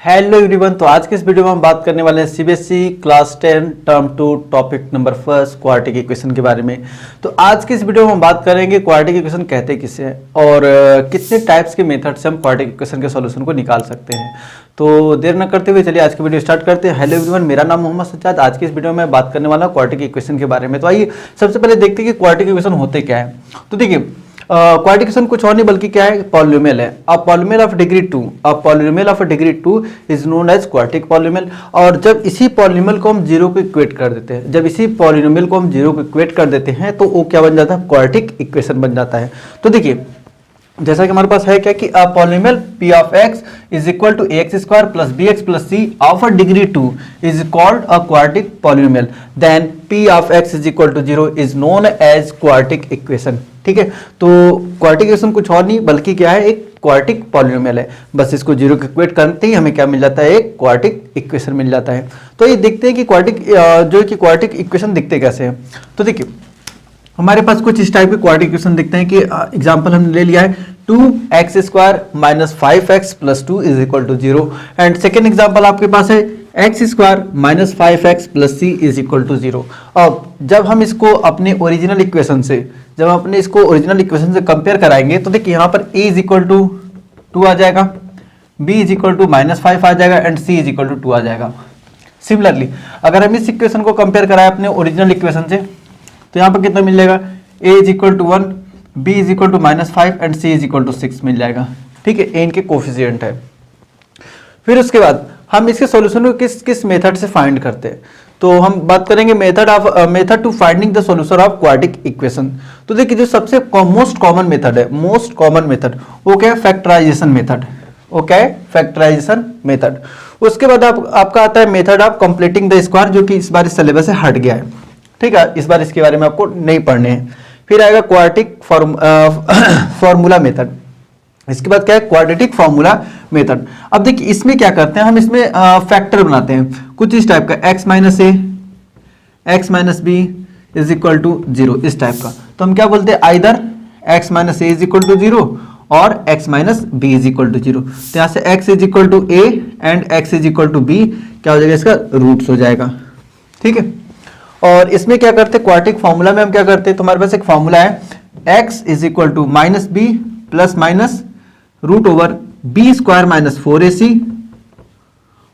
Hello everyone. तो आज के इस वीडियो में हम बात करने वाले हैं CBSE class 10 term 2 topic number 1 quadratic equation के बारे में। तो आज के इस वीडियो में हम बात करेंगे क्वाड्रेटिक इक्वेशन कहते किसे हैं और कितने टाइप्स के मेथड से हम क्वाड्रेटिक इक्वेशन के सॉल्यूशन को निकाल सकते हैं। तो देर न करते हुए चलिए आज की वीडियो स्टार्ट करते हैं। हेलो एवरीवन, मेरा नाम मोहम्मद सज्जाद। आज की इस वीडियो में बात करने वाला हूं क्वाड्रेटिक इक्वेशन के बारे में। तो आइए सबसे पहले देखते हैं कि क्वाड्रेटिक इक्वेशन होते क्या है। तो देखिए क्वाड्रेटिक इक्वेशन कुछ और नहीं बल्कि क्या है, पॉलिनोमियल है। A polynomial of degree 2, a polynomial of degree 2 is known as quadratic polynomial. और जब इसी पॉलिनोमियल को हम जीरो को इक्वेट कर देते हैं, जब इसी पॉलिनोमियल को हम जीरो को इक्वेट कर देते हैं तो वो क्या बन जाता है, क्वाड्रेटिक इक्वेशन बन जाता है। तो देखिए जैसा कि हमारे पास है क्या कि a polynomial p of x is equal to ax square plus bx plus c of a degree 2 is called a quadratic polynomial. Then p of x is equal to 0 is known as quadratic equation. ठीक है, तो quadratic equation कुछ और नहीं बल्कि क्या है, एक क्वाड्रेटिक पॉलिनोमियल है। बस इसको जीरो को इक्वेट करते ही हमें क्या मिल जाता है, एक क्वाड्रेटिक इक्वेशन मिल जाता है। तो ये देखते हैं कि क्वाड्रेटिक इक्वेशन दिखते कैसे हैं। तो देखिए हमारे पास कुछ इस टाइप के क्वाड्रेटिक इक्वेशन दिखते हैं कि एग्जांपल हमने ले लिया है 2x square minus 5x plus 2 is equal to 0। And second example आपके पास है x square minus 5x plus c is equal to 0। अब जब हम इसको अपने ओरिजिनल इक्वेशन से कंपेयर कराएंगे तो देखिए यहाँ पर a इज इक्वल टू 2 आ जाएगा, b is equal to minus 5 आ जाएगा and c is equal to 2 आ जाएगा। सिमिलरली अगर हम इस इक्वेशन को कंपेयर कराएं अपने ओरिजिनल इक्वेशन से तो यहाँ पर कितना मिल जाएगा, a is equal to 1, b is equal to minus 5 and c is equal to 6 मिल जाएगा। ठीक है, a इनके कोफिशिएंट है। फिर उसके बाद हम इसके सॉल्यूशन को किस मेथड से फाइंड करते हैं, तो हम बात करेंगे method to finding the solution of quadratic equation. तो देखिए जो सबसे मोस्ट कॉमन मेथड वो क्या है, फैक्टराइजेशन मेथड। वो क्या है, फैक्टराइजेशन मेथड। उसके बाद आपका आता है method of completing the square, जो कि इस बार इस सिलेबस से हट गया है। ठीक है, इस बार इसके बारे में आपको नहीं पढ़ने हैं। फिर आएगा क्वाड्रेटिक फॉर्मूला मेथड। इसके बाद क्या है, क्वाड्रेटिक फॉर्मूला मेथड। अब देखिए इसमें क्या करते हैं, हम इसमें फैक्टर बनाते हैं कुछ इस टाइप का, x minus a x minus b is equal to 0 इस टाइप का। तो हम क्या बोलते हैं, either x minus a is equal to 0 और x minus b is equal to 0। तो यहाँ से x is equal to a and x is equal to b क्या हो जाएगा, इसका रूट्स हो जाएगा। ठीक है, और इसमें क्या करते हैं, क्वाड्रेटिक फॉर्मूला में हम क्या करते हैं, तो हमारे पास एक फॉर्मूला है x is equal to minus b plus minus root over b square minus 4ac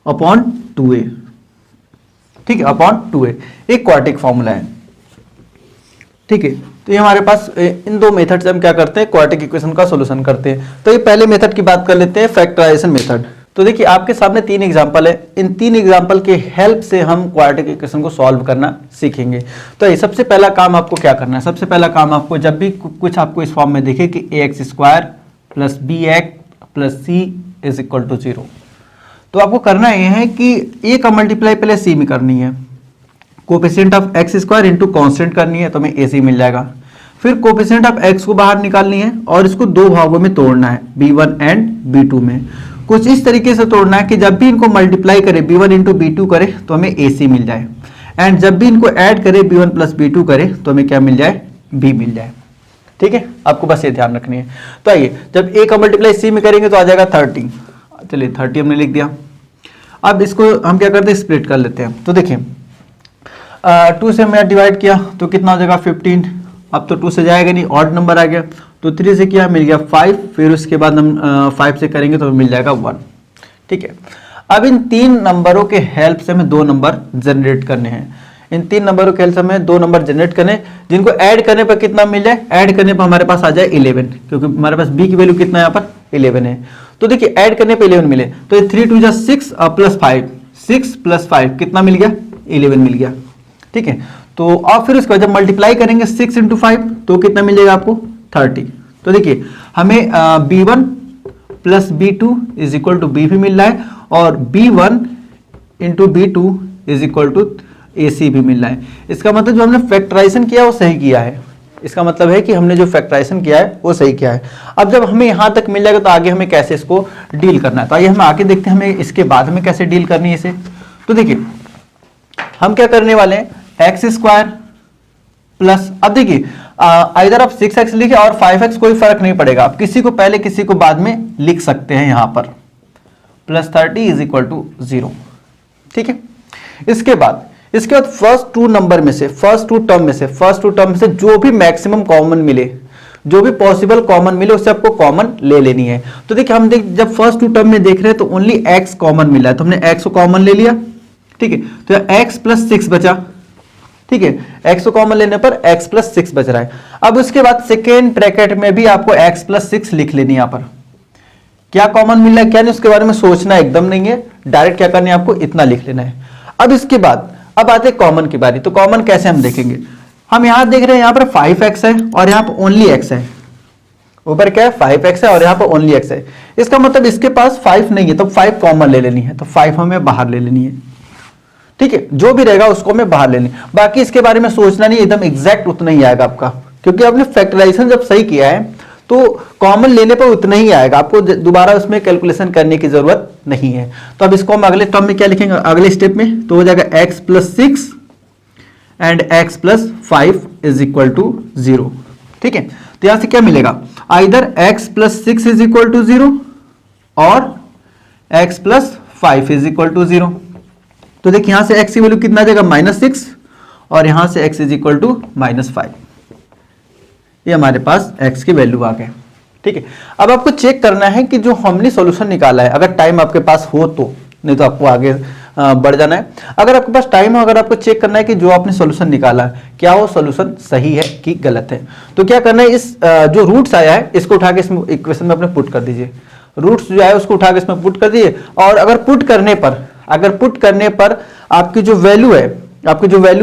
upon 2a। ठीक है, अपॉन 2a एक क्वाड्रेटिक फॉर्मूला है। ठीक है, तो ये हमारे पास इन दो मेथड से हम क्या करते हैं, क्वाड्रेटिक इक्वेशन का सॉल्यूशन करते हैं। तो ये पहले मेथड की बात कर लेते हैं, फैक्टराइजेशन मेथड। तो देखिए आपके सामने 3 एग्जांपल है, इन 3 एग्जांपल के हेल्प से हम क्वाड्रेटिक इक्वेशन को सॉल्व करना सीखेंगे। तो ये सबसे पहला काम आपको क्या करना है, सबसे पहला काम आपको जब भी कुछ आपको इस फॉर्म में दिखे कि ax square plus bx plus c is equal to 0, तो आपको करना यह है कि a का मल्टीप्लाई पहले c में करनी है, coefficient of x square into constant करनी है तो हमें ac मिल जाएगा। फिर कोफिशिएंट ऑफ x को बाहर निकालनी है और इसको 2 भागों में तोड़ना है, b1 एंड b2 में। कुछ इस तरीके से तोड़ना है कि जब भी इनको मल्टीप्लाई करे b1 इंटू b2 करे तो हमें ac मिल जाए, एंड जब भी इनको ऐड करे b1 प्लस b2 करे तो हमें क्या मिल जाए, b मिल जाए। ठीक है, आपको बस ये ध्यान रखनी है। तो आइए जब a का मल्टीप्लाई c में करेंगे तो आ जाएगा 30। चलिए 30 हमने लिख दिया। अब इसको हम क्या करते हैं, स्प्लिट कर लेते हैं। तो देखिए 2 से हमने डिवाइड किया तो कितना हो जाएगा 15। अब तो 2 से जाएगा नहीं, ऑड नंबर आ गया, तो 3 से किया मिल गया 5। फिर उसके बाद हम 5 से करेंगे तो मिल जाएगा 1। ठीक है, अब इन 3 नंबरों के हेल्प से हमें 2 नंबर जनरेट करने हैं। इन 3 नंबरों के हेल्प से हमें 2 नंबर जनरेट करने, जिनको ऐड करने पर कितना मिल जाए, ऐड करने पर हमारे पास आ जाए 11, क्योंकि हमारे पास b की वैल्यू कितना है, यहाँ पर 11 है। तो देखिए ऐड करने पे 11 मिले तो 3 2 जा 6 प्लस 5, 6 प्लस 5 कितना मिल गया, 11 मिल गया। ठीक है, तो अब फिर उसके बाद जब मल्टीप्लाई करेंगे 6 इंटू 5 तो कितना मिल जाएगा आपको, 30। तो देखिए हमें b1 plus b2 is equal to b भी मिल रहा है और b1 into b2 is equal to ac भी मिल रहा है। इसका मतलब जो हमने फैक्टराइजेशन किया वो सही किया है, इसका मतलब है कि हमने जो फैक्टराइजेशन किया है वो सही किया है। अब जब हमें यहाँ तक मिल जाएगा तो आगे हमें कैसे इसको डील करना है, तो आइए हम आगे देखते हैं हमें इसके बाद हमें कैसे डील करनी है इसे। तो देखिए हम क्या करने वाले हैं, एक्स स्क्वायर प्लस, अब देखिए इधर आप 6x लिखे और 5x कोई फर्क नहीं पड़ेगा, आप किसी को पहले किसी को बाद में लिख सकते हैं यहाँ पर, प्लस 30 इज इक्वल टू 0। ठीक है, इसके बाद फर्स्ट टू टर्म में से जो भी मैक्सिमम कॉमन मिले, जो भी पॉसिबल कॉमन मिले उससे आपको कॉमन ले लेनी है। तो देखिए हम जब फर्स्ट टू टर्म में देख रहे हैं तो ओनली x कॉमन मिला है, तो हमने x को कॉमन ले लिया। ठीक है, तो x प्लस 6 बचा। ठीक है, x को कॉमन लेने पर x प्लस 6 बच रहा है। अब उसके बाद सेकेंड ब्रैकेट में भी आपको x प्लस 6 लिख लेनी है। यहां पर क्या कॉमन मिल रहा है क्या नहीं उसके बारे में सोचना एकदम नहीं है, डायरेक्ट क्या करना है आपको इतना लिख लेना है। अब इसके बाद अब आते हैं कॉमन की बारी। तो कॉमन कैसे हम देखेंगे, हम यहां देख रहे हैं यहां पर 5x है और यहां पर ओनली x है। ऊपर क्या है 5x है और यहां पर ओनली x है। इसका मतलब इसके पास 5 नहीं है तो 5 कॉमन ले लेनी है, तो 5 हमें बाहर ले लेनी है। ठीक है, जो भी रहेगा उसको हमें बाहर लेनी, बाकी इसके बारे में सोचना नहीं, एकदम एग्जैक्ट उतना ही आएगा आपका, क्योंकि आपने फैक्टराइजेशन जब सही किया है तो कॉमन लेने पर उतना ही आएगा, आपको दोबारा उसमें कैलकुलेशन करने की जरूरत नहीं है। तो अब इसको हम अगले टर्म में क्या लिखेंगे, अगले स्टेप में, तो हो जाएगा x plus 6 and x plus 5 is equal to 0। ठीक है, तो यहां से क्या मिलेगा, either x plus 6 is equal to 0 और x plus 5 is equal to 0। तो देखिए यहां से x की वैल्यू कितना आ जाएगा -6 और यहां से x इज इक्वल टू -5। ये हमारे पास x की वैल्यू आ गए। ठीक है, अब आपको चेक करना है कि जो हमने सॉल्यूशन निकाला है, अगर टाइम आपके पास हो तो, नहीं तो आपको आगे बढ़ जाना है। अगर आपके पास टाइम हो, अगर आपको चेक करना है कि जो आपने सॉल्यूशन निकाला है क्या वो सॉल्यूशन सही है कि गलत है, तो क्या करना है, इस जो रूट्स आया है इसको उठा के इस इक्वेशन में अपने पुट कर दीजिए। रूट्स जो है उसको उठा के इसमें पुट कर दीजिए और अगर पुट करने पर आपकी जो वैल्यू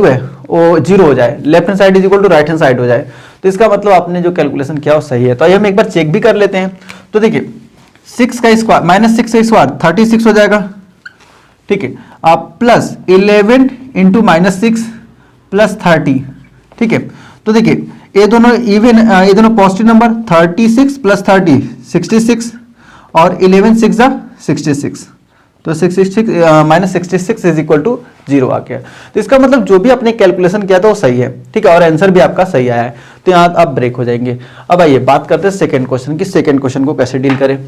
है वो 0 हो जाए, left hand side is equal to right hand side हो जाए, तो इसका मतलब आपने जो कैलकुलेशन किया वो सही है। तो आइए हम एक बार चेक भी कर लेते हैं। तो देखिए 6 का स्क्वायर -6 का स्क्वायर 36 हो जाएगा। ठीक है, आप प्लस 11 इंटू -6 प्लस 30। ठीक है, तो देखिए ये दोनों पॉजिटिव नंबर, 36 प्लस 30 66 और 11 6 66, तो 66 -66 इज इक्वल टू 0 आ गया। तो इसका मतलब जो भी आपने कैलकुलेशन किया था वो सही है। ठीक है, और आंसर भी आपका सही आया है, तो यहाँ आप ब्रेक हो जाएंगे। अब आइए बात करते हैं सेकंड क्वेश्चन की, सेकंड क्वेश्चन को कैसे डील करें।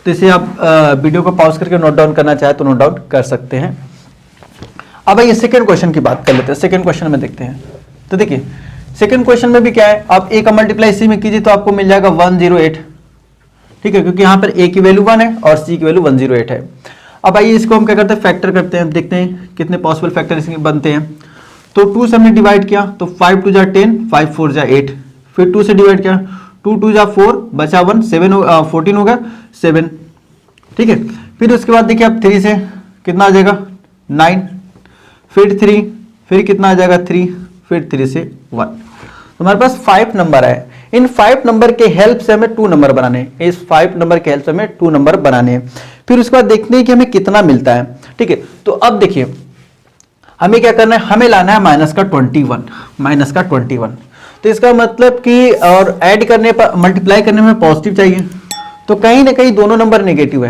तो इसे आप वीडियो को पॉज करके नोट डाउन करना चाहे तो नोट डाउन कर सकते हैं। अब आइए सेकंड क्वेश्चन की बात कर लेते हैं। सेकंड क्वेश्चन में देखते हैं, तो देखिए सेकंड क्वेश्चन में भी क्या है, आप a का मल्टीप्लाई c में कीजिए तो आपको मिल जाएगा 108। ठीक है, क्योंकि यहाँ पर a की वैल्यू 1 है और c की वैल्यू 108 है। अब आइए इसको हम क्या करते हैं, फैक्टर करते हैं, देखते हैं कितने पॉसिबल फैक्टर इसके बनते हैं। तो 2 से हमने डिवाइड किया तो 5 2 जा 10, 5 4 जा 8, फिर 2 से डिवाइड किया 2 2 जा 4, बचा 1, 14 होगा 7। ठीक है, फिर उसके बाद देखिए अब 3 से कितना आ जाएगा 9, फिर 3, फिर कितना आ जाएगा 3, फिर 3 से 1। तो हमारे पास 5 नंबर है। इन 5 नंबर के हेल्प से हमें 2 नंबर बनाने हैं, इस 5 नंबर के हेल्प से हमें 2 नंबर बनाने हैं। फिर उसके बाद देखते हैं कि हमें कितना मिलता है। ठीक है, तो अब देखिए हमें क्या करना है, हमें लाना है -21। तो इसका मतलब कि और ऐड करने पर, मल्टीप्लाई करने में पॉजिटिव चाहिए, तो कहीं ना कहीं दोनों नंबर नेगेटिव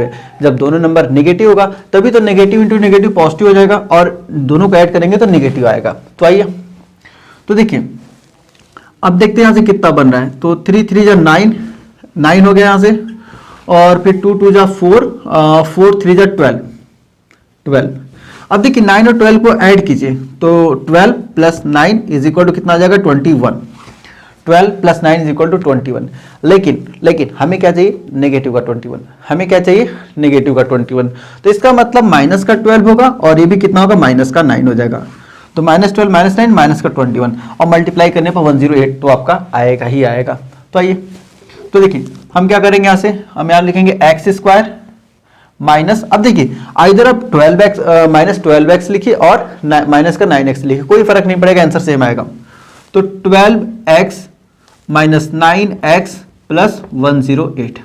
है, जब दोनों नंबर नेगेटिव होगा तभी तो नेगेटिव इंटू नेगेटिव पॉजिटिव हो जाएगा और दोनों को ऐड करेंगे तो नेगेटिव आएगा। तो आइए तो देखिए अब देखते हैं यहां से कितना बन रहा है। तो 3 3 जा 9 हो गया यहां से, और फिर 2 2 जा 4, 4 3 जा 12। अब देखिए 9 और 12 को ऐड कीजिए तो 12 प्लस 9 इज इक्वल टू कितना आ जाएगा 21। 12 प्लस 9 इज इक्वल टू 21। लेकिन हमें क्या चाहिए, नेगेटिव का 21। हमें क्या चाहिए, नेगेटिव का 21। तो इसका मतलब माइनस का 12 होगा और ये भी कितना होगा, माइनस का 9 हो जाएगा। तो -12 -9 माइनस का 21 और मल्टीप्लाई करने पर 108 तो आपका आएगा ही आएगा। तो आइए तो देखिए हम क्या करेंगे, यहां से हम यहां लिखेंगे x² माइनस, अब देखिए इधर आप 12x -12x लिखिए और माइनस का 9x लिखिए, कोई फर्क नहीं पड़ेगा, आंसर सेम आएगा। तो 12x minus 9x plus 108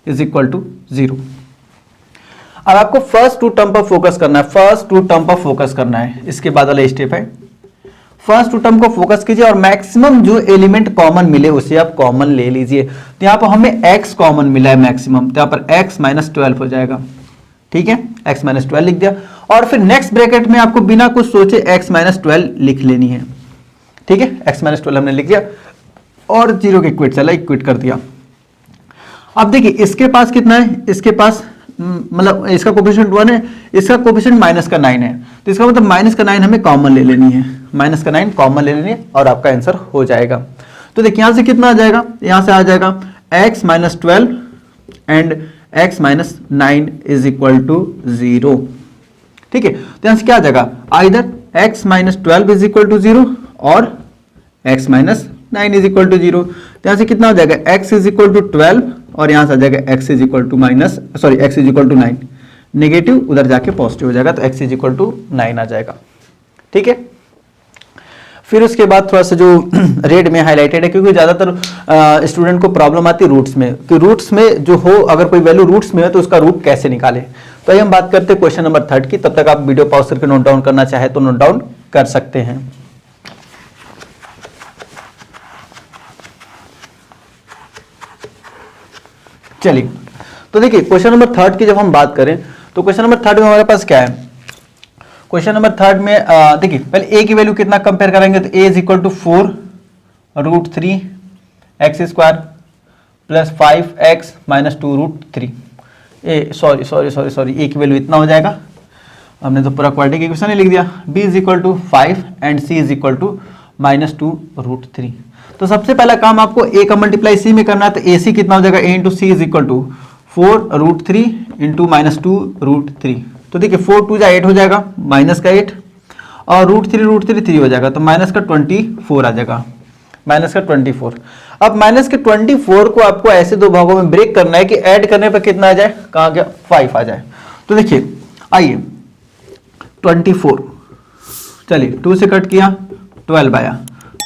is equal to 0। अब आपको फर्स्ट 2 टर्म पर फोकस करना है, इसके बाद वाला स्टेप है फर्स्ट 2 टर्म को फोकस कीजिए और मैक्सिमम जो एलिमेंट कॉमन मिले उसे आप कॉमन ले लीजिए। तो यहां पर हमें x कॉमन मिला है मैक्सिमम, तो यहां पर x -12 हो जाएगा। ठीक है, x -12 लिख दिया और फिर नेक्स्ट ब्रैकेट में आपको बिना कुछ सोचे x -12 लिख लेनी है। ठीक है, x -12 हमने लिख दिया और 0 के इक्वेट चला, इक्वेट कर दिया। अब देखिए इसके पास कितना है, इसके पास मतलब इसका कोफिशिएंट 1 है, इसका कोफिशिएंट माइनस का 9 है, तो इसका मतलब माइनस का 9 हमें कॉमन ले लेनी है, माइनस का 9 कॉमन ले लेनी है और आपका आंसर हो जाएगा। तो देखिए यहां से कितना आ जाएगा, यहां से आ जाएगा x minus 12 and x minus 9 is equal to 0। ठीक है, तो यहां से क्या आ जाएगा, either x minus 12 is equal to 0 और x minus 9 is equal to 0। तो यहां से कितना हो जाएगा, x इज इक्वल टू 12 और यहां से आ जाएगा x is equal to x is equal to 9, negative उधर जाके पॉजिटिव हो जाएगा, तो x इज इक्वल टू 9 आ जाएगा। ठीक है, फिर उसके बाद थोड़ा सा जो रेड में हाईलाइटेड है, क्योंकि ज्यादातर स्टूडेंट को प्रॉब्लम आती है रूट्स में, कि रूट्स में जो हो अगर कोई वैल्यू रूट्स में है तो उसका रूट कैसे निकाले। तो आइए हम बात करते हैं क्वेश्चन नंबर 3 की। तब तक आप वीडियो पॉज करके नोट डाउन करना चाहे तो नोट डाउन कर सकते हैं। चलिए, तो देखिए क्वेश्चन नंबर 3 की जब हम बात करें तो क्वेश्चन नंबर 3 में हमारे पास क्या है, क्वेश्चन नंबर 3 में देखिए पहले a की वैल्यू कितना कंपेयर करेंगे, तो a is equal to 4 root 3 x square plus 5x minus 2 root 3। Sorry a की वैल्यू इतना हो जाएगा, हमने तो पूरा क्वाड्रेटिक इक्वेशन ही लिख दिया। b is equal to 5 and c is equal to minus 2 root 3। तो सबसे पहला काम आपको a का मल्टीप्लाई c में करना है, तो ac कितना हो जाएगा, a into c is equal to 4 root 3 into minus 2 root 3। तो देखिए 4 2 जा 8 हो जाएगा, माइनस का 8 और रूट 3 3 हो जाएगा, तो माइनस का 24 आ जाएगा, माइनस का 24। अब माइनस के 24 को आपको ऐसे दो भागों में ब्रेक करना है कि ऐड करने पर कितना आ जाए, कहाँ गया, 5 आ जाए। तो देखिए आइए 24, चलिए 2 से कट किया 12 आया,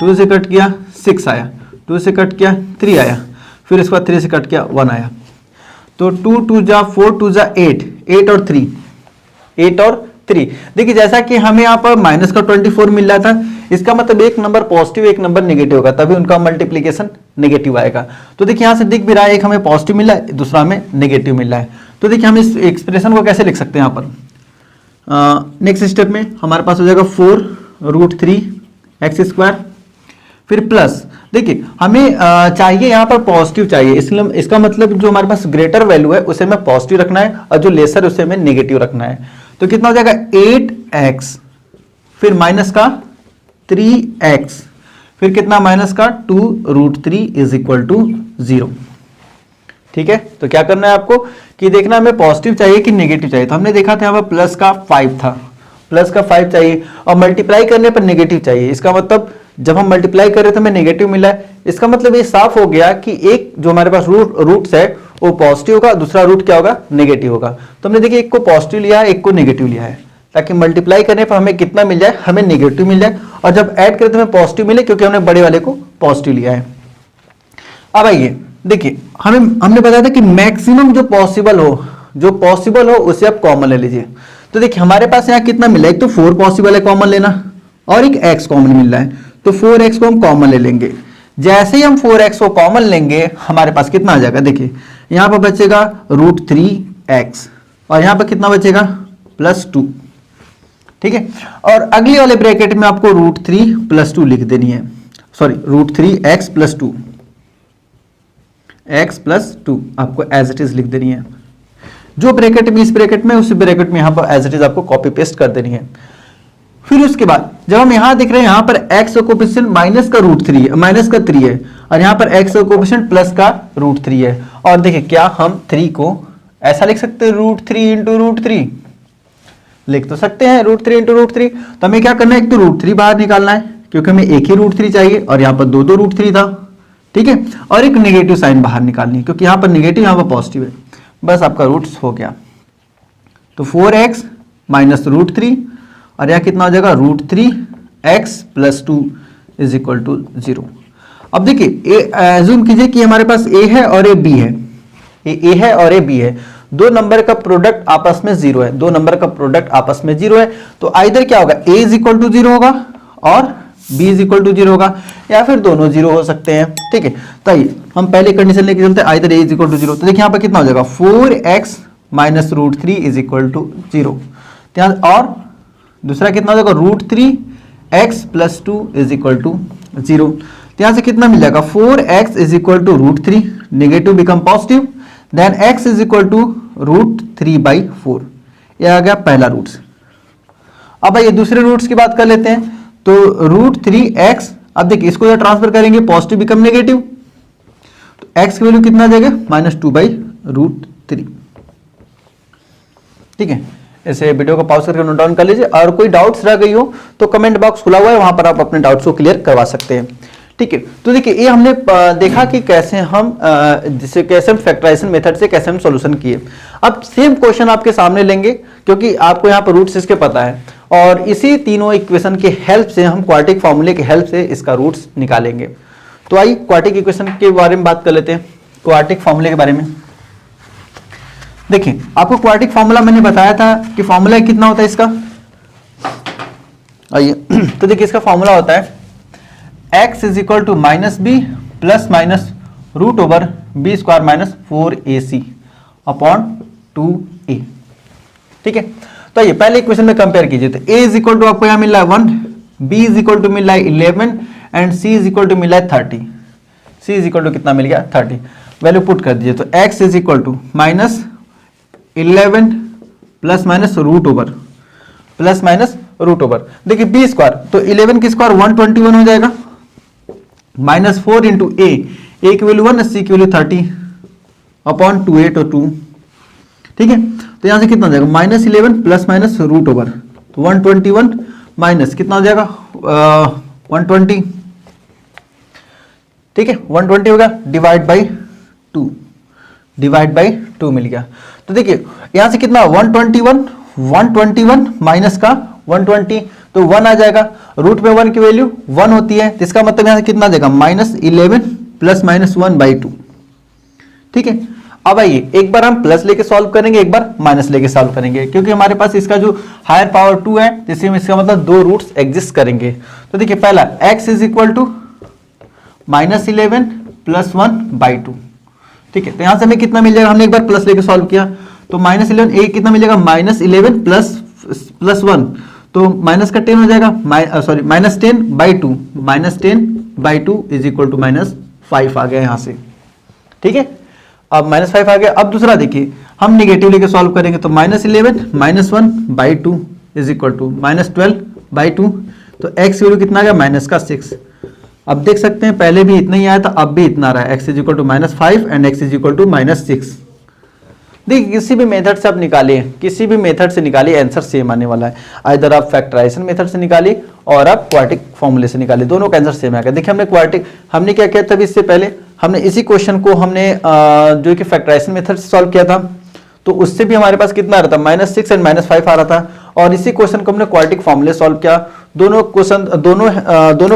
2 से कट किया 6 आया, 2 से कट किया 3 आया, फिर इसके बाद 3 से कट किया 1 आया। तो 2 2 जा 4 2 जा 8, 8 और 3, 8 और 3। देखिए जैसा कि हमें यहाँ पर माइनस का 24 मिल रहा था, इसका मतलब एक नंबर पॉजिटिव एक नंबर नेगेटिव होगा, तभी उनका मल्टीप्लीकेशन नेगेटिव आएगा। तो देखिए यहाँ से दिख भी रहा है, एक हमें पॉजिटिव मिला है, दूसरा हमें नेगेटिव मिल रहा है। तो देखिए हम इस एक्सप्रेशन को कैसे लिख सकते हैं, यहाँ पर नेक्स्ट स्टेप में हमारे पास हो जाएगा 4 रूट 3 एक्स स्क्वायर, फिर प्लस देखिए हमें चाहिए यहाँ पर पॉजिटिव चाहिए, इसलिए इसका मतलब जो हमारे पास ग्रेटर वैल्यू है उसे हमें पॉजिटिव रखना है और जो लेसर है उसे हमें नेगेटिव रखना है। तो कितना हो जाएगा 8x, फिर माइनस का 3x, फिर कितना माइनस का 2 रूट 3 इज इक्वल टू 0। ठीक है, तो क्या करना है आपको कि देखना हमें पॉजिटिव चाहिए कि नेगेटिव चाहिए। तो हमने देखा था यहाँ पर प्लस का 5 था, प्लस का 5 चाहिए और मल्टीप्लाई करने पर नेगेटिव चाहिए। इसका मतलब जब हम मल्टीप्लाई कर रहे थे हमें नेगेटिव मिला है, इसका मतलब ये साफ हो गया कि एक जो हमारे पास रूट्स है वो पॉजिटिव होगा, दूसरा रूट क्या होगा, नेगेटिव होगा। तो हमने देखिए एक को पॉजिटिव लिया है, एक को नेगेटिव लिया है, ताकि मल्टीप्लाई करने पर हमें कितना मिल जाए, हमें नेगेटिव मिल जाए, और जब ऐड करें तो हमें पॉजिटिव मिले, क्योंकि हमने बड़े वाले को पॉजिटिव लिया है। अब आइए देखिए हमने बताया था कि मैक्सिमम जो पॉसिबल हो उसे आप कॉमन ले लीजिए। तो देखिए हमारे पास यहाँ कितना मिला है, एक तो 4 पॉसिबल है कॉमन लेना और एक x कॉमन मिल रहा है, तो 4x को हम कॉमन ले लेंगे। जैसे ही हम 4x को कॉमन लेंगे हमारे पास कितना आ जाएगा, देखिए यहां पर बचेगा रूट 3x और यहां पर कितना बचेगा प्लस 2। ठीक है, और अगले वाले ब्रैकेट में आपको रूट 3 प्लस 2 लिख देनी है, sorry root 3x plus 2, x plus 2 आपको एज इट इज लिख देनी है। जो ब्रैकेट में इस ब्रैकेट में उस ब्रैकेट में यहां पर एज इट इज आपको कॉपी पेस्ट कर देनी है। फिर उसके बाद जब हम यहां देख रहे हैं, यहां पर x का कोएफिशिएंट माइनस का 3 है और यहां पर x का कोएफिशिएंट प्लस का रूट 3 है। और देखिए क्या हम 3 को ऐसा लिख सकते हैं, रूट 3 इंटू रूट 3 लिख तो सकते हैं, रूट 3 इंटू रूट 3। तो हमें क्या करना है, एक तो रूट 3 बाहर निकालना है क्योंकि हमें एक ही रूट 3 चाहिए और यहां पर दो रूट 3 था। ठीक है, और एक नेगेटिव साइन बाहर निकालनी है क्योंकि यहां पर नेगेटिव यहां पर पॉजिटिव है। बस आपका रूट्स हो गया, तो 4x माइनस रूट 3 और यहां कितना हो जाएगा root 3x plus 2 is equal to 0। अब देखिए एज्यूम कीजिए कि हमारे पास a है और a b है, a है और a b है, दो नंबर का प्रोडक्ट आपस में 0 है, दो नंबर का प्रोडक्ट आपस में 0 है। तो आइदर क्या होगा, a इज इक्वल टू 0 होगा और b इज इक्वल टू 0 होगा, या फिर दोनों 0 हो सकते हैं। ठीक है, तो आइए हम पहले कंडीशन लेके चलते हैं, either a is equal to 0। तो देखिए यहाँ पर कितना हो जाएगा 4x minus root 3 is equal to 0, और दूसरा कितना हो जाएगा root 3x plus 2 is equal to 0। तो यहां से कितना मिल जाएगा 4x is equal to root 3, negative become positive, then x is equal to √3/4। यह आ गया पहला रूट्स। अब भाई ये दूसरे रूट्स की बात कर लेते हैं। तो √3x, अब देखिए इसको जब ट्रांसफर करेंगे पॉजिटिव बिकम नेगेटिव, तो x की वैल्यू कितना आ जाएगा -2/√3। ठीक है, ऐसे वीडियो को पॉज करके नोट डाउन कर लीजिए, और कोई डाउट्स रह गई हो तो कमेंट बॉक्स खुला हुआ है, वहां पर आप अपने डाउट्स को क्लियर करवा सकते हैं। ठीक है, तो देखिए ये हमने देखा कि कैसे हम फैक्टराइजेशन मेथड से कैसे हम सॉल्यूशन किए। अब सेम क्वेश्चन आपके सामने लेंगे, क्योंकि आपको यहाँ पर रूट्स इसके पता है, और इसी तीनों इक्वेशन की हेल्प से हम क्वाड्रेटिक फॉर्मूले की हेल्प से इसका रूट्स निकालेंगे। तो आइए क्वाड्रेटिक इक्वेशन के बारे में बात कर लेते हैं, क्वाड्रेटिक फॉर्मूले के बारे में। देखिए आपको क्वाड्रेटिक फॉर्मूला मैंने बताया था कि फॉर्मूला कितना होता है इसका। आइए तो देखिए इसका फॉर्मूला होता है x is equal to -b plus minus √b² -4ac upon 2a। ठीक है, तो ये पहले इक्वेशन में कंपेयर कीजिए। तो a इज इक्वल टू आपको यहां मिल रहा है 1, b इज इक्वल टू मिल रहा है 11 and c is equal to मिल रहा है 30। c इज इक्वल टू कितना मिल गया 30, वैल्यू पुट कर दीजिए। तो x is equal to -11 plus minus √, देखिए b स्क्वायर, तो 11 की स्क्वायर 121 हो जाएगा, -4 इंटू a की वैल्यू 1, c की वैल्यू 30 अपॉन 2a तो 2। ठीक है, तो यहां से कितना हो जाएगा -11 प्लस माइनस √, तो 121 माइनस कितना हो जाएगा 120। ठीक है, 120 होगा डिवाइड बाई 2 मिल गया। तो देखिए यहां से कितना 121 माइनस का 120, तो 1 आ जाएगा। रूट में 1 की वैल्यू 1 होती है, तो इसका मतलब यहां से कितना आ जाएगा -11 प्लस माइनस 1/2। ठीक है, अब आइए एक बार हम प्लस लेके सॉल्व करेंगे, एक बार माइनस लेके सॉल्व करेंगे, क्योंकि हमारे पास इसका जो हायर पावर 2 है, जिसमें इसका मतलब दो रूट्स एग्जिस्ट करेंगे। तो देखिए पहला x is equal to -11 plus 1/2। ठीक है, तो यहां से हमें कितना मिल जाएगा, हमने एक बार प्लस लेके सॉल्व किया तो -11 a कितना मिलेगा -11 प्लस 1, तो माइनस का 10 हो जाएगा, -10/2 इज इक्वल टू -5 आ गया यहां से। ठीक है, अब -5 आ गया। अब दूसरा देखिए हम निगेटिव लेके सॉल्व करेंगे, तो -11 -1/2 इज इक्वल टू -12/2, तो x वैल्यू कितना आ गया -6। अब देख सकते हैं पहले भी इतना ही आया था, अब भी इतना आ रहा है, x is equal to -5 and x is equal to -6। देखिए किसी भी मेथड से आप निकालिए, किसी भी मेथड से निकालिए, आंसर सेम आने वाला है। इधर आप फैक्टराइजेशन मेथड से निकालिए और आप क्वाड्रेटिक फॉर्मूले से निकालिए, दोनों का आंसर सेम आएगा। देखिए हमने क्या किया था इससे पहले, हमने इसी क्वेश्चन को हमने जो कि फैक्टराइजेशन मेथड से सॉल्व किया था, तो उससे भी हमारे पास कितना आ रहा था -6 एंड -5 आ रहा था, और इसी क्वेश्चन को हमने क्वाड्रेटिक फॉर्मूले सॉल्व किया। दोनों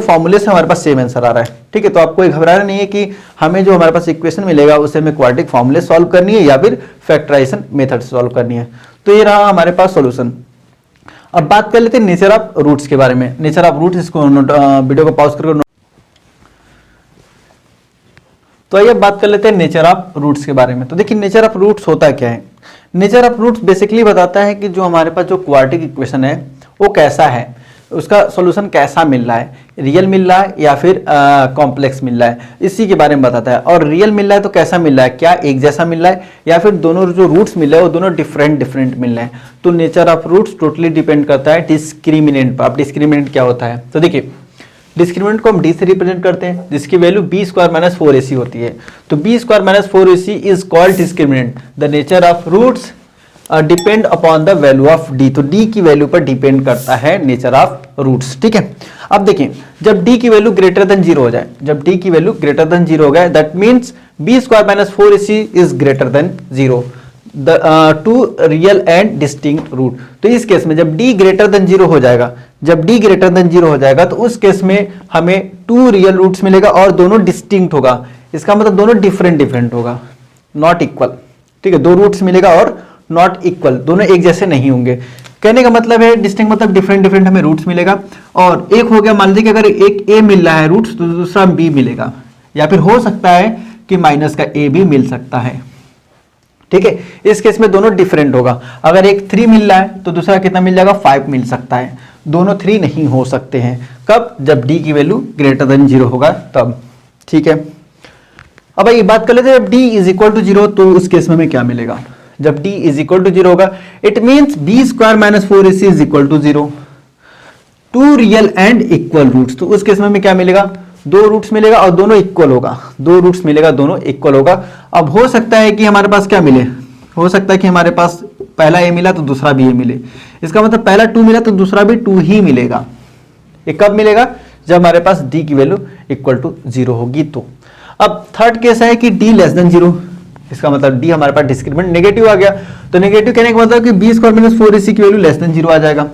फॉर्मूले से हमारे पास सेम आंसर आ रहा है। ठीक है, तो आपको घबराना नहीं है कि हमें जो हमारे पास इक्वेशन मिलेगा उसे हमें क्वाड्रेटिक फॉर्मूले सॉल्व करनी है या फिर फैक्टराइजेशन मेथड से सॉल्व करनी है। तो ये रहा हमारे पास सॉल्यूशन। अब बात कर लेते हैं नेचर ऑफ रूट्स के बारे में। नेचर ऑफ रूट्स, इसको वीडियो को पॉज करके तो आइए बात कर लेते हैं नेचर ऑफ रूट्स के बारे में। तो देखिए नेचर ऑफ रूट्स होता क्या है। नेचर ऑफ रूट्स बेसिकली बताता है कि जो हमारे पास जो क्वाड्रेटिक इक्वेशन है वो कैसा है, उसका सॉल्यूशन कैसा मिल रहा है, रियल मिल रहा है या फिर कॉम्प्लेक्स मिल रहा है, इसी के बारे में बताता है। और रियल मिल रहा है तो कैसा मिल रहा है, क्या एक जैसा मिल रहा है या फिर दोनों जो रूट्स मिल रहे हैं वो दोनों डिफरेंट मिल रहे हैं। तो nature of roots totally depend करता है डिस्क्रिमिनेंट पर। अब डिस्क्रिमिनेंट क्या होता है, तो देखिए डिस्क्रिमिनेंट को हम डी से रिप्रेजेंट करते हैं, जिसकी वैल्यू b² - 4ac होती है। तो b² - 4ac is called discriminant. The nature of roots depend upon the value of d। तो d की वैल्यू पर डिपेंड करता है नेचर ऑफ रूट्स। ठीक है, अब देखिए जब d की वैल्यू ग्रेटर देन 0 हो जाए, जब d की वैल्यू ग्रेटर देन 0 हो गए, that means b² - 4ac is greater than 0, two real and distinct root. तो इस केस में जब d ग्रेटर देन 0 हो जाएगा, जब d ग्रेटर देन 0 हो जाएगा तो उस केस में हमें 2 रियल रूट्स मिलेगा और दोनों डिस्टिंक्ट होगा। इसका मतलब दोनों डिफरेंट होगा, नॉट इक्वल। ठीक है, 2 रूट्स मिलेगा और नॉट इक्वल, दोनों एक जैसे नहीं होंगे। कहने का मतलब है डिस्टिंक्ट मतलब डिफरेंट हमें रूट्स मिलेगा। और एक हो गया, मान लीजिए कि अगर एक a मिल रहा है रूट्स तो दूसरा b मिलेगा, या फिर हो सकता है कि माइनस का a भी मिल सकता है। ठीक है, इस केस में दोनों डिफरेंट होगा। अगर एक 3 मिल रहा है तो दूसरा कितना मिल जाएगा, 5 मिल सकता है। दोनों 3 नहीं हो सकते हैं, कब, जब d की वैल्यू ग्रेटर देन 0 होगा तब। ठीक है, अब ये बात कर लेते हैं, जब d इज इक्वल टू 0 तो उस केस में हमें क्या मिलेगा? जब d इज इक्वल टू 0 होगा, it means b square minus 4ac is equal to 0, two real and equal roots. तो उस केस में हमें क्या मिलेगा? दो रूट्स मिलेगा और दोनों इक्वल होगा, दो रूट्स मिलेगा, दोनों इक्वल होगा। अब हो सकता है कि हमारे पास क्या मिले, हो सकता है कि हमारे पास पहला a मिला तो दूसरा भी a मिले, इसका मतलब पहला 2 मिला तो दूसरा भी 2 ही मिलेगा। ये कब मिलेगा? जब हमारे पास d की वैल्यू इक्वल टू 0 होगी। तो अब थर्ड केस है कि d लेस देन 0, इसका मतलब d हमारे पास डिस्क्रिमिनेंट नेगेटिव आ गया। तो नेगेटिव कहने का मतलब कि b स्क्वायर माइनस 4ac की वैल्यू लेस देन 0 आ जाएगा।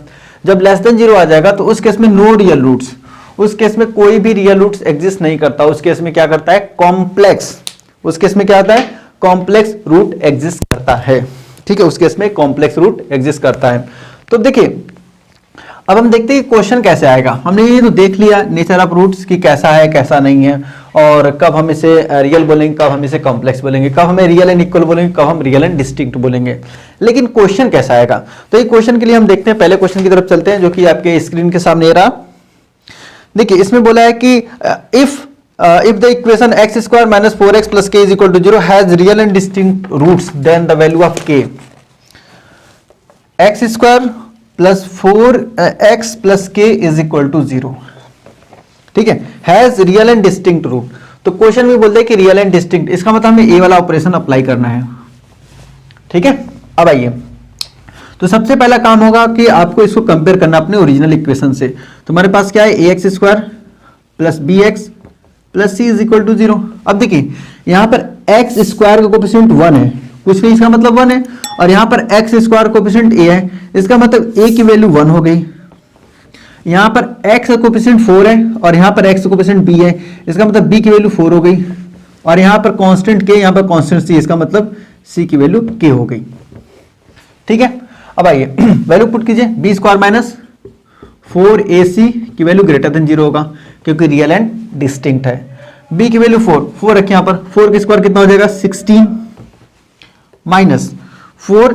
जब लेस देन 0 आ जाएगा तो उस केस में नो रियल रूट्स, उस केस में कोई भी रियल रूट्स एग्जिस्ट नहीं करता। उस केस में क्या करता है? कॉम्प्लेक्स, उस केस में क्या आता है? कॉम्प्लेक्स रूट एग्जिस्ट करता है। ठीक है, उस केस में कॉम्प्लेक्स रूट एग्जिस्ट करता है। तो देखिए, अब हम देखते हैं क्वेश्चन कैसे आएगा। हमने ये तो देख लिया नेचर ऑफ रूट्स की कैसा है कैसा नहीं है, और कब हम इसे रियल बोलेंगे, कब हम इसे कॉम्प्लेक्स बोलेंगे, कब हमें रियल एंड इक्वल बोलेंगे, कब हम रियल एंड डिस्टिंक्ट बोलेंगे। लेकिन क्वेश्चन कैसा आएगा, तो ये क्वेश्चन के लिए हम देखते हैं, पहले क्वेश्चन की तरफ चलते हैं जो कि आपके स्क्रीन के सामने रहा। देखिए, इसमें बोला है कि if the equation x square minus 4x plus k is equal to 0 has real and distinct roots, then the value of k, x square plus 4x plus k is equal to 0। ठीक है, has real and distinct root। तो question में बोलते हैं कि real and distinct, इसका मतलब हमें ए वाला ऑपरेशन अप्लाई करना है। ठीक है, अब आइए, तो सबसे पहला काम होगा कि आपको इसको कंपेयर करना अपने ओरिजिनल इक्वेशन से। तो हमारे पास क्या है? A x square plus b x plus c is equal to 0। अब देखिए, यहां पर एक्स स्क्वायर का कोफिशिएंट 1 है, कुछ नहीं, इसका मतलब 1 है, और यहां पर एक्स स्क्वायर कोफिशिएंट ए है, इसका मतलब ए की वैल्यू 1 हो गई। यहां पर एक्स का कोफिशिएंट 4 है और यहां पर एक्स का कोफिशिएंट बी है, इसका मतलब बी की वैल्यू 4 हो गई, और यहां पर कांस्टेंट के, यहां पर कांस्टेंट सी, इसका मतलब सी की वैल्यू के हो गई। ठीक है, अब आइए वैल्यू पुट कीजिए, बी स्क्वायर माइनस 4ac की वैल्यू ग्रेटर देन 0 होगा क्योंकि रियल एंड डिस्टिंक्ट है। b की वैल्यू 4 रखिए यहां पर, 4 का स्क्वायर कितना हो जाएगा? 16 माइनस 4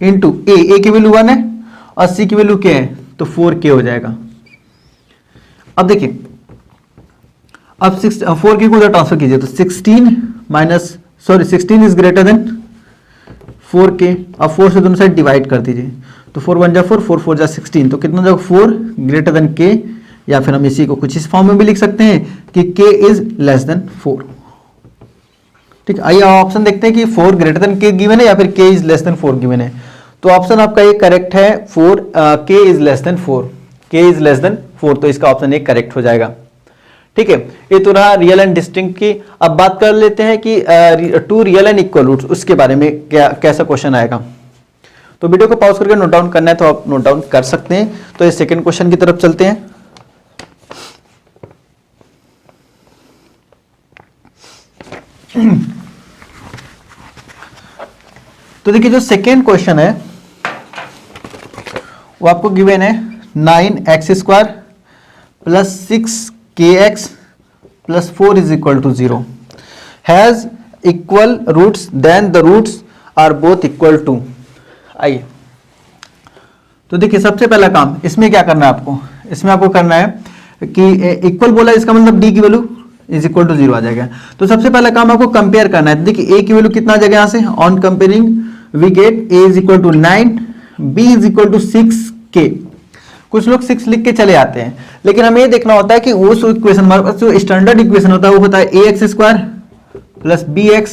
इंटू ए की वैल्यू 1 है और c की वैल्यू क्या है? तो 4k हो जाएगा। अब देखिए, अब 4k को उधर ट्रांसफर कीजिए, तो 16 इज ग्रेटर देन 4k। अब 4 से दोनों साइड डिवाइड कर दीजिए, तो 4 1 जा 4, 4 4 जा 16, तो कितना जाएगा? 4 ग्रेटर देन k, या फिर हम इसी को कुछ इस फॉर्म में भी लिख सकते हैं कि k इज लेस देन 4। ठीक है, आइए ऑप्शन देखते हैं कि 4 ग्रेटर देन k गिवन है या फिर k is less than 4 given है। तो ऑप्शन आपका ये करेक्ट है, 4 k is less than 4, k is less than 4, तो इसका ऑप्शन एक करेक्ट हो जाएगा। ठीक है, ये तो रहा रियल एंड डिस्टिंक्ट की। अब बात कर लेते हैं कि two real and equal roots, उसके बारे में कैसा क्वेश्चन आएगा। तो वीडियो को पॉज करके नोट डाउन करना है तो आप नोट डाउन कर सकते हैं। तो इस सेकंड क्वेश्चन की तरफ चलते हैं। तो देखिए, जो सेकेंड क्वेश्चन है वो आपको गिवन है 9x square plus 6kx plus 4 is equal to 0 has equal roots then the roots are both equal to. आइए, तो देखिए, सबसे पहला काम इसमें क्या करना है आपको, इसमें आपको करना है कि इक्वल बोला, इसका मतलब d की वैल्यू इज इक्वल टू 0 आ जाएगा। तो सबसे पहला काम आपको कंपेयर करना है। देखिए, a की वैल्यू कितना आ जाएगा यहां से, on comparing we get a is equal to 9, b is equal to 6k। कुछ लोग 6 लिख के चले आते हैं, लेकिन हमें ये देखना होता है कि उस इक्वेशन, हमारे पास जो स्टैंडर्ड इक्वेशन होता है वो होता है ax square plus bx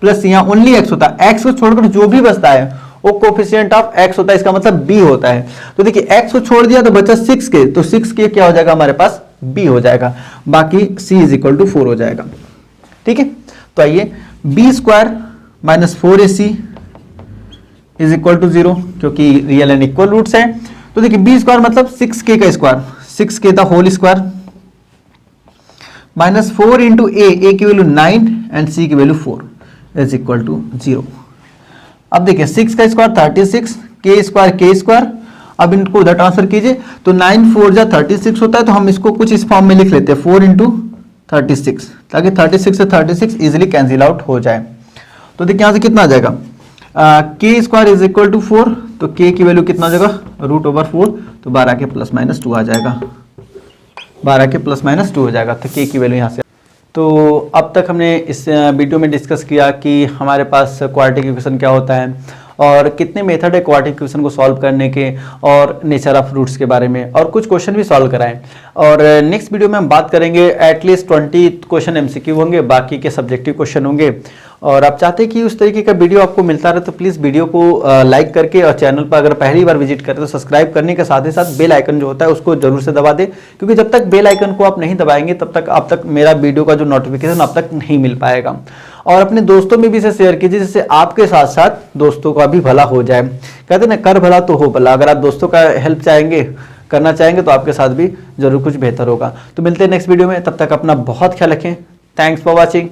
plus यहाँ ओनली x होता है, x को छोड़कर जो भी बचता है वो कोफिशिएंट ऑफ x होता है, इसका मतलब b होता है। तो देखिए, x को छोड़ दिया तो बचा 6k, तो 6k क्या हो जाएगा हमारे पास? b हो जाएगा, बाकी c इज इक्वल टू 4 हो जाएगा। ठीक है, तो आइए, b square minus 4ac is equal to 0 क्योंकि रियल एंड इक्वल रूट्स है। तो देखिए, b स्क्वायर मतलब 6k का स्क्वायर, 6k का whole square minus 4 into a की वैल्यू 9 एंड c की वैल्यू 4 इज इक्वल टू 0। अब देखिए, 6 का स्क्वायर 36, k स्क्वायर, अब इनको उधर ट्रांसफर कीजिए, तो 9 4 जा 36 होता है, तो हम इसको कुछ इस फॉर्म में लिख लेते हैं 4 इंटू 36, ताकि 36 से 36 इजिली कैंसिल आउट हो जाए। तो देखिए, यहाँ से कितना आ जाएगा, k square is equal to 4, तो k की वैल्यू कितना हो जाएगा? रूट ओवर 4, तो 12 के प्लस माइनस 2 आ जाएगा, 12 के प्लस माइनस 2 हो जाएगा, तो k की वैल्यू यहाँ से। तो अब तक हमने इस वीडियो में डिस्कस किया कि हमारे पास क्वाड्रेटिक इक्वेशन क्या होता है और कितने मेथड है क्वाड्रेटिक इक्वेशन को सॉल्व करने के, और नेचर ऑफ रूट्स के बारे में, और कुछ क्वेश्चन भी सॉल्व कराएं। और नेक्स्ट वीडियो में हम बात करेंगे एटलीस्ट 20 क्वेश्चन एमसीक्यू होंगे, बाकी के सब्जेक्टिव क्वेश्चन होंगे। और आप चाहते हैं कि उस तरीके का वीडियो आपको मिलता रहे तो प्लीज़ वीडियो को लाइक करके, और चैनल पर अगर पहली बार विजिट करें तो सब्सक्राइब करने के साथ ही साथ बेल आइकन जो होता है उसको जरूर से दबा दें, क्योंकि जब तक बेल आइकन को आप नहीं दबाएंगे तब तक आप तक मेरा वीडियो का जो नोटिफिकेशन आप तक नहीं मिल पाएगा। और अपने दोस्तों में भी इसे शेयर कीजिए, जिससे आपके साथ साथ दोस्तों का भी भला हो जाए। कहते हैं ना, कर भला तो हो भला। अगर आप दोस्तों का हेल्प चाहेंगे, करना चाहेंगे, तो आपके साथ भी जरूर कुछ बेहतर होगा। तो मिलते हैं नेक्स्ट वीडियो में, तब तक अपना बहुत ख्याल रखें। Thanks for watching.